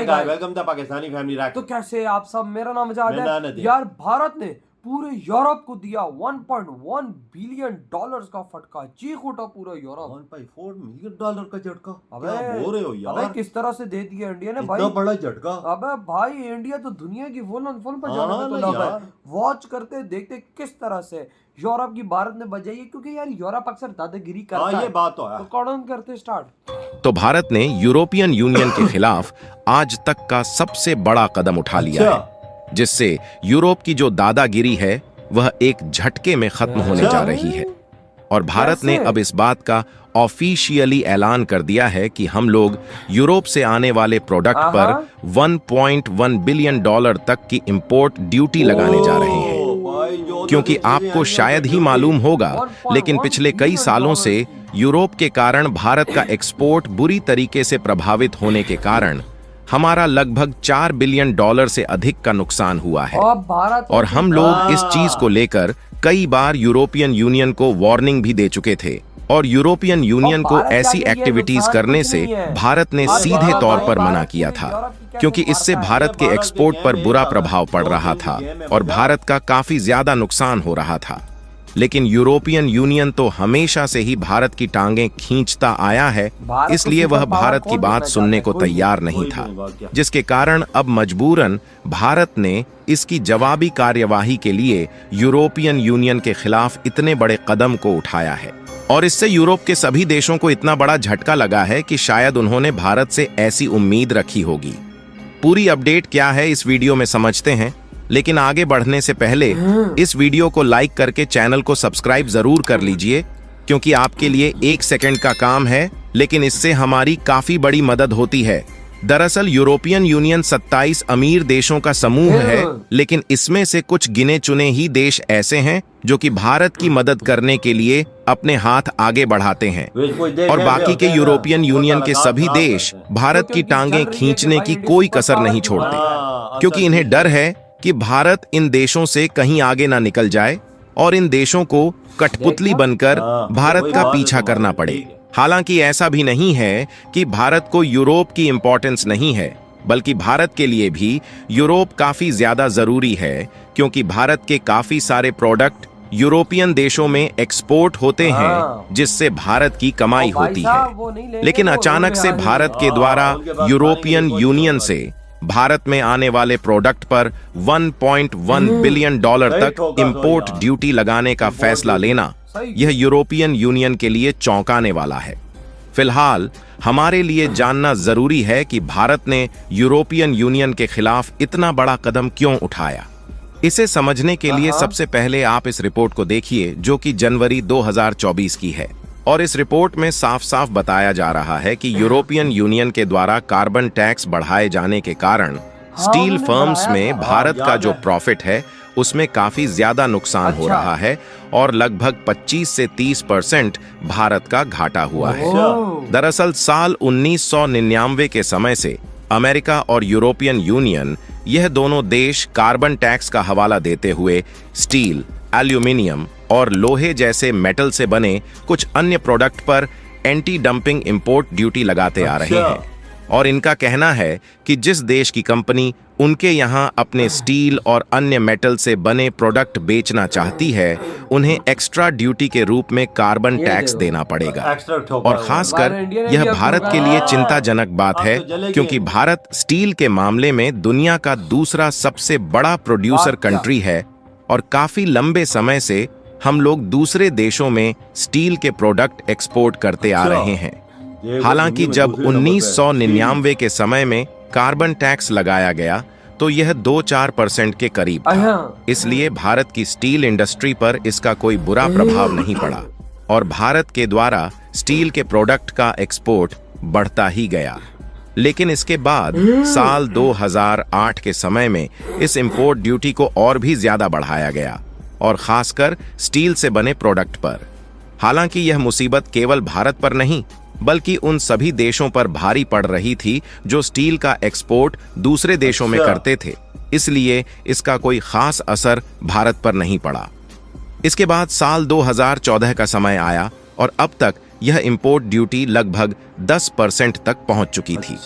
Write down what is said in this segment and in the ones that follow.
Welcome the Pakistani family rack. तो कैसे आप सब, मेरा नाम आजाद है। यार भारत ने पूरे यूरोप को दिया 1.1 बिलियन डॉलर्स का फटका। चीख उठा पूरा यूरोप। 1.4 मिलियन डॉलर का झटका। अबे क्या बोल रहे हो यार? अबे किस तरह से दे दिया इंडिया ने भाई, इतना बड़ा झटका। अबे भाई इंडिया तो दुनिया की फुल पर जाने में तो ना लगा है। वॉच करते देखते किस तरह से यूरोप की भारत ने बजाई है, क्योंकि यार यूरोप अक्सर दादागिरी करता है। ये बात तो है। तो कौन करते स्टार्ट। तो भारत ने यूरोपियन यूनियन के खिलाफ आज तक का सबसे बड़ा कदम उठा लिया है, जिससे यूरोप की जो दादागिरी है वह एक झटके में खत्म होने जा रही है। और भारत ने अब इस बात का ऑफिशियली ऐलान कर दिया है कि हम लोग यूरोप से आने वाले प्रोडक्ट पर 1.1 बिलियन डॉलर तक की इंपोर्ट ड्यूटी लगाने जा रहे हैं। क्योंकि आपको शायद ही मालूम होगा, लेकिन पिछले कई सालों से यूरोप के कारण भारत का एक्सपोर्ट बुरी तरीके से प्रभावित होने के कारण हमारा लगभग 4 बिलियन डॉलर से अधिक का नुकसान हुआ है। और हम लोग इस चीज को लेकर कई बार यूरोपियन यूनियन को वार्निंग भी दे चुके थे, और यूरोपियन यूनियन को ऐसी एक्टिविटीज करने से भारत ने सीधे तौर पर मना किया था, क्योंकि इससे भारत के एक्सपोर्ट पर बुरा प्रभाव पड़ रहा था और भारत का काफी ज्यादा नुकसान हो रहा था। लेकिन यूरोपियन यूनियन तो हमेशा से ही भारत की टांगें खींचता आया है, इसलिए वह भारत की बात सुनने को तैयार नहीं था, जिसके कारण अब मजबूरन भारत ने इसकी जवाबी कार्यवाही के लिए यूरोपियन यूनियन के खिलाफ इतने बड़े कदम को उठाया है। और इससे यूरोप के सभी देशों को इतना बड़ा झटका लगा है कि शायद उन्होंने भारत से ऐसी उम्मीद रखी होगी। पूरी अपडेट क्या है इस वीडियो में समझते हैं, लेकिन आगे बढ़ने से पहले इस वीडियो को लाइक करके चैनल को सब्सक्राइब जरूर कर लीजिए, क्योंकि आपके लिए 1 सेकंड का काम है, लेकिन इससे हमारी काफी बड़ी मदद होती है। दरअसल यूरोपियन यूनियन 27 अमीर देशों का समूह है, लेकिन इसमें से कुछ गिने चुने ही देश ऐसे हैं जो कि भारत की मदद करने के लिए अपने हाथ आगे बढ़ाते हैं, और बाकी के यूरोपियन यूनियन के सभी देश भारत की टांगें खींचने की कोई कसर नहीं छोड़ते, क्योंकि इन्हें डर है कि भारत इन देशों से कहीं आगे ना निकल जाए और इन देशों को कठपुतली बनकर भारत का पीछा करना पड़े। हालांकि ऐसा भी नहीं है कि भारत को यूरोप की इंपॉर्टेंस नहीं है, बल्कि भारत के लिए भी यूरोप काफी ज्यादा जरूरी है, क्योंकि भारत के काफी सारे प्रोडक्ट यूरोपियन देशों में एक्सपोर्ट होते हैं, जिससे भारत की कमाई होती है। लेकिन अचानक से भारत के द्वारा यूरोपियन यूनियन से भारत में आने वाले प्रोडक्ट पर 1.1 बिलियन डॉलर तक इंपोर्ट ड्यूटी लगाने का फैसला लेना, यह यूरोपियन यूनियन के लिए चौंकाने वाला है। फिलहाल हमारे लिए जानना जरूरी है कि भारत ने यूरोपियन यूनियन के खिलाफ इतना बड़ा कदम क्यों उठाया। इसे समझने के लिए सबसे पहले आप इस रिपोर्ट को देखिए, जो कि जनवरी 2024 की है। और इस रिपोर्ट में साफ साफ बताया जा रहा है कि यूरोपियन यूनियन के द्वारा कार्बन टैक्स बढ़ाए जाने के कारण स्टील फर्म्स में भारत का जो प्रॉफिट है उसमें काफी ज्यादा नुकसान हो रहा है, और लगभग 25 से 30% भारत का घाटा हुआ है। दरअसल साल 1999 के समय से अमेरिका और यूरोपियन यूनियन, यह दोनों देश कार्बन टैक्स का हवाला देते हुए स्टील, एल्यूमिनियम और लोहे जैसे मेटल से बने कुछ अन्य प्रोडक्ट पर एंटी डंपिंग इंपोर्ट ड्यूटी लगाते आ रहे हैं। और इनका कहना है कि जिस देश की कंपनी उनके यहां अपने स्टील और अन्य मेटल से बने प्रोडक्ट बेचना चाहती है, उन्हें एक्स्ट्रा ड्यूटी के रूप में कार्बन टैक्स देना पड़ेगा। और खासकर यह भारत के लिए चिंताजनक बात है, क्योंकि भारत स्टील के मामले में दुनिया का दूसरा सबसे बड़ा प्रोड्यूसर कंट्री है, और काफी लंबे समय से हम लोग दूसरे देशों में स्टील के प्रोडक्ट एक्सपोर्ट करते आ रहे हैं। हालांकि जब 1999 के समय में कार्बन टैक्स लगाया गया तो यह 2-4% के करीब था, इसलिए भारत की स्टील इंडस्ट्री पर इसका कोई बुरा प्रभाव नहीं पड़ा, और भारत के द्वारा स्टील के प्रोडक्ट का एक्सपोर्ट बढ़ता ही गया। लेकिन इसके बाद साल 2008 के समय में इस इंपोर्ट ड्यूटी को और भी ज्यादा बढ़ाया गया, और खासकर स्टील से बने प्रोडक्ट पर। हालांकि यह मुसीबत केवल भारत पर नहीं, बल्कि उन सभी देशों पर भारी पड़ रही थी जो स्टील का एक्सपोर्ट दूसरे देशों में करते थे, इसलिए इसका कोई खास असर भारत पर नहीं पड़ा। इसके बाद साल 2014 का समय आया, और अब तक यह इंपोर्ट ड्यूटी लगभग 10% तक पहुंच चुकी थी।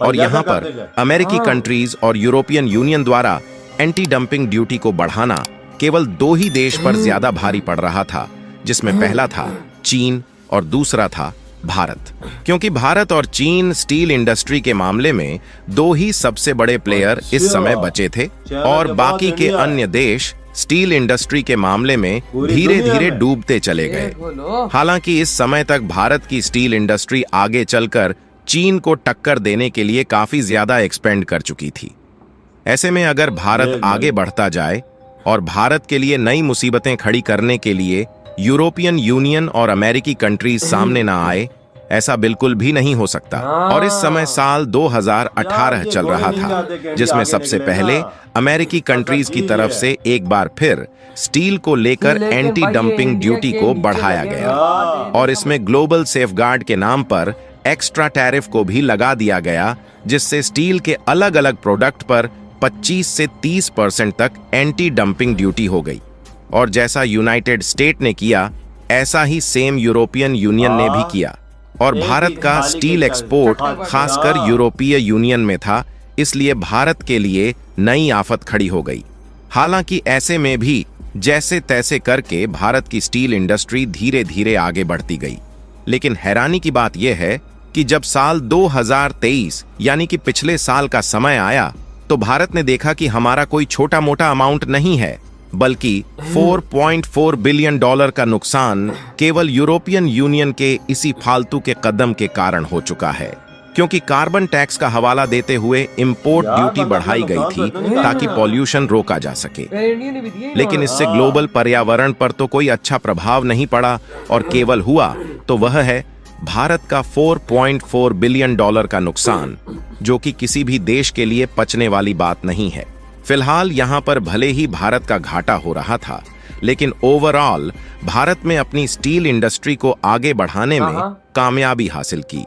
और ज्यादा यहाँ करते पर गए। अमेरिकी हाँ। कंट्रीज और यूरोपियन यूनियन द्वारा एंटी डंपिंग ड्यूटी को बढ़ाना केवल दो ही देश पर ज्यादा भारी पड़ रहा था, जिसमें पहला था चीन और दूसरा था भारत। क्योंकि भारत और चीन स्टील इंडस्ट्री के मामले में दो ही सबसे बड़े प्लेयर इस अच्छा। समय बचे थे चाइना और के बाद बाकी के इंडिया है। अन्य देश स्टील इंडस्ट्री के मामले में पूरी धीरे दुनिया धीरे में। डूबते चले गए। बोलो हालांकि इस समय तक भारत की स्टील इंडस्ट्री आगे चलकर चीन को टक्कर देने के लिए काफी ज्यादा एक्सपेंड कर चुकी थी। ऐसे में अगर भारत बिल्कुल। आगे बढ़ता जाए और भारत के लिए नई मुसीबतें खड़ी करने के लिए यूरोपियन यूनियन और अमेरिकी कंट्रीज सामने ना आए, ऐसा बिल्कुल भी नहीं हो सकता। और इस समय साल 2018 चल रहा था, जिसमें सबसे पहले अमेरिकी कंट्रीज की तरफ से एक बार फिर स्टील को लेकर एंटी डंपिंग ड्यूटी को बढ़ाया गया और इसमें ग्लोबल सेफगार्ड के नाम पर एक्स्ट्रा टैरिफ को भी लगा दिया गया, जिससे स्टील के अलग अलग प्रोडक्ट पर 25 से 30% तक एंटी डंपिंग ड्यूटी हो गई। और जैसा यूनाइटेड स्टेट ने किया, ऐसा ही सेम यूरोपियन यूनियन ने भी किया। और भारत का स्टील एक्सपोर्ट खासकर यूरोपीय यूनियन में था, इसलिए भारत के लिए नई आफत खड़ी हो गई। हालांकि ऐसे में भी जैसे तैसे करके भारत की स्टील इंडस्ट्री धीरे धीरे आगे बढ़ती गई। लेकिन हैरानी की बात यह है कि जब साल 2023 यानी कि पिछले साल का समय आया, तो भारत ने देखा कि हमारा कोई छोटा मोटा अमाउंट नहीं है, बल्कि 4.4 बिलियन डॉलर का नुकसान केवल यूरोपियन यूनियन के इसी फालतू के कदम के कारण हो चुका है। क्योंकि कार्बन टैक्स का हवाला देते हुए इंपोर्ट ड्यूटी बढ़ाई गई थी ताकि पॉल्यूशन रोका जा सके, इंडिया ने भी दिए लेकिन इससे ग्लोबल पर्यावरण पर तो कोई अच्छा प्रभाव नहीं पड़ा और केवल हुआ तो वह है भारत का 4.4 बिलियन डॉलर का नुकसान, जो कि किसी भी देश के लिए पचने वाली बात नहीं है। फिलहाल यहाँ पर भले ही भारत का घाटा हो रहा था, लेकिन ओवरऑल भारत में अपनी स्टील इंडस्ट्री को आगे बढ़ाने में कामयाबी हासिल की,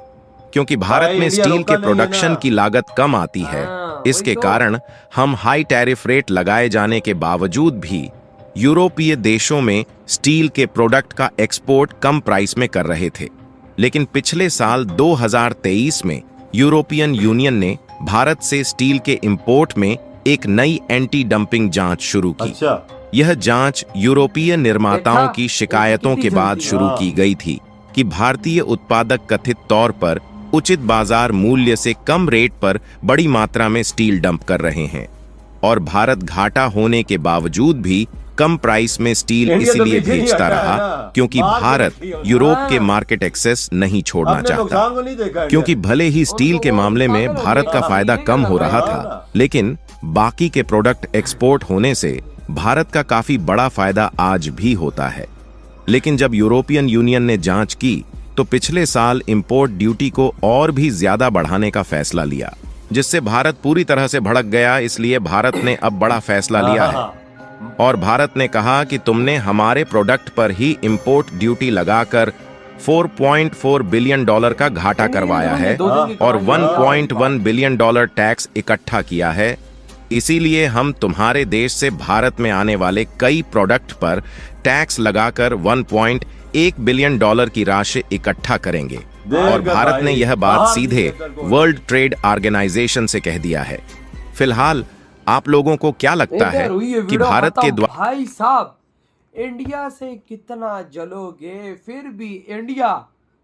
क्योंकि भारत में स्टील के प्रोडक्शन की लागत कम आती है। इसके कारण हम हाई टैरिफ रेट लगाए जाने के बावजूद भी यूरोपीय देशों में स्टील के प्रोडक्ट का एक्सपोर्ट कम प्राइस में कर रहे थे। लेकिन पिछले साल 2023 में यूरोपियन यूनियन ने भारत से स्टील के इंपोर्ट में एक नई एंटी डंपिंग जांच शुरू की। यह जांच यूरोपीय निर्माताओं की शिकायतों के बाद शुरू की गई थी कि भारतीय उत्पादक कथित तौर पर उचित बाजार मूल्य से कम रेट पर बड़ी मात्रा में स्टील डंप कर रहे हैं और भारत घाटा होने के बावजूद भी कम प्राइस में स्टील इसलिए भेजता रहा क्योंकि भारत यूरोप के मार्केट एक्सेस नहीं छोड़ना चाहता। क्योंकि भले ही स्टील के मामले में भारत का फायदा कम हो रहा था, लेकिन बाकी के प्रोडक्ट एक्सपोर्ट होने से भारत का काफी बड़ा फायदा आज भी होता है। लेकिन जब यूरोपियन यूनियन ने जांच की तो पिछले साल इंपोर्ट ड्यूटी को और भी ज्यादा बढ़ाने का फैसला लिया, जिससे भारत पूरी तरह से भड़क गया। इसलिए भारत ने अब बड़ा फैसला लिया है और भारत ने कहा कि तुमने हमारे प्रोडक्ट पर ही इंपोर्ट ड्यूटी लगाकर 4.4 बिलियन डॉलर का घाटा करवाया है और 1.1 बिलियन डॉलर टैक्स इकट्ठा किया है। इसीलिए हम तुम्हारे देश से भारत में आने वाले कई प्रोडक्ट पर टैक्स लगाकर 1.1 बिलियन डॉलर की राशि इकट्ठा करेंगे। और भारत ने यह बात सीधे वर्ल्ड ट्रेड ऑर्गेनाइजेशन से कह दिया है। फिलहाल आप लोगों को क्या लगता है कि भारत के द्वारा भाई साहब इंडिया से कितना जलोगे, फिर भी इंडिया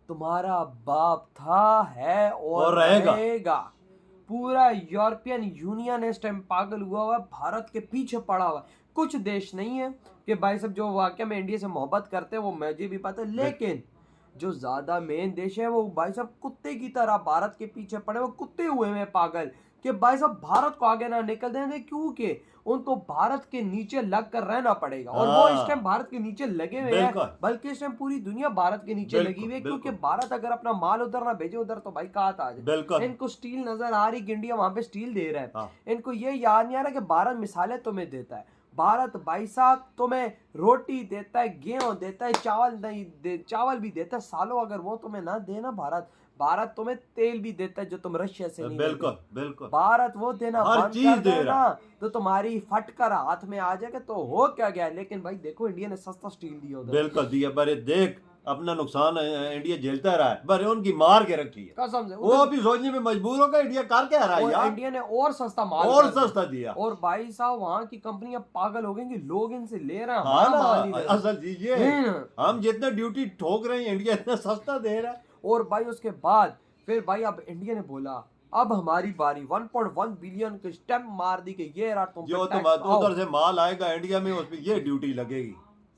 तुम्हारा बाप था, है और रहेगा। पूरा यूरोपियन यूनियन इस टाइम पागल हुआ है, भारत के पीछे पड़ा हुआ है। कुछ देश नहीं है कि भाई साहब जो वाकई में इंडिया से मोहब्बत करते हैं, वो मुझे भी पता है, लेकिन जो ज्यादा मेन देश है वो भाई साहब कुत्ते की तरह भारत के पीछे पड़े, वो कुत्ते हुए हैं पागल कि भाई साहब भारत को आगे ना निकल देंगे, क्योंकि उनको भारत के नीचे लग कर रहना पड़ेगा। और वो इस टाइम भारत के नीचे लगे हुए हैं, बल्कि इस टाइम पूरी दुनिया भारत के नीचे लगी हुई है, क्योंकि भारत अगर अपना माल उधर ना भेजे उधर तो भाई कहाँ आ जाए। इनको स्टील नजर आ रही, इंडिया वहां पे स्टील दे रहा है, इनको ये याद नहीं आ रहा कि भारत मिसालें तुम्हें देता है। भारत भाई साहब तुम्हें रोटी देता है, गेहूं देता है, चावल नहीं दे, चावल भी देता है सालों, अगर वो तुम्हें ना देना भारत तुम्हें तेल भी देता है जो तुम रशिया से नहीं बिल्कुल भारत वो देना हर चीज दे रहा, तो तुम्हारी फटकर हाथ में आ जाएगा तो हो क्या गया। लेकिन भाई देखो इंडिया ने सस्ता स्टील दिया उधर, बिल्कुल दिया। बड़े देख अपना नुकसान इंडिया झेलता रहा है, पर उनकी मार के रखी है। कसम से वो अभी सोचने में मजबूर होगा इंडिया कर क्या रहा है और यार, इंडिया ने और सस्ता माल और कर दिया। सस्ता दिया। और भाई साहब वहाँ की कंपनियां पागल हो गई कि लोग इनसे ले रहे हैं, हाँ हमारा माल ही ना, ले रहे हैं। असल चीज ये है, हम जितना ड्यूटी ठोक रहे हैं इंडिया इतना सस्ता दे रहा है। और भाई उसके बाद फिर भाई अब इंडिया ने बोला अब हमारी बारी, 1.1 बिलियन के स्टैम्प मार दी कि ये रहा तुम पे जो टैक्स तुम आओ। उधर से माल आएगा इंडिया में उस पर ये ड्यूटी लगेगी।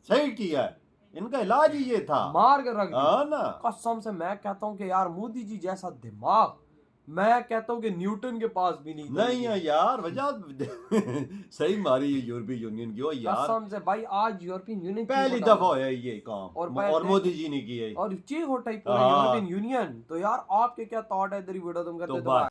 सही किया है, इनका इलाज ही ये था, मार के रख दी। हाँ ना। कसम से मैं कहता हूँ कि यार मोदी जी जैसा दिमाग मैं कहता हूँ कि न्यूटन के पास भी नहीं था। नहीं है यार, वजह सही मारी है यूरोपीय यूनियन की। ओ यार कसम से भाई आज यूरोपियन यूनियन पहली दफा है ये काम, और और मोदी जी ने किया है। और चीख उठाई पूरे हाँ। European union. तो यार आपके क्या थॉट है इधर वीडियो तुम करते तो हो?